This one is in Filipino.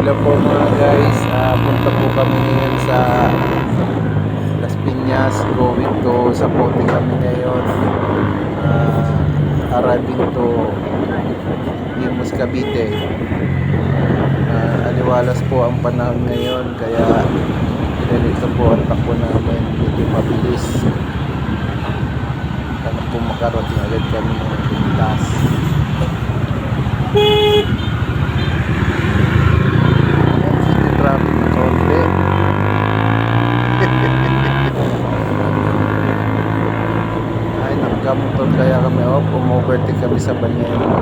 Hello po mga guys, punta po kami ngayon sa Las Piñas, going to Zapote kami ngayon, arriving to Imus Cavite. Aliwalas po ang panahon ngayon kaya pinalito po ang takbo namin, medyo mabilis sana po makarating agad kami ng pintas. Traffic na konti. Ay, nagkamotor kaya kami, umovertake kami sa Banyan.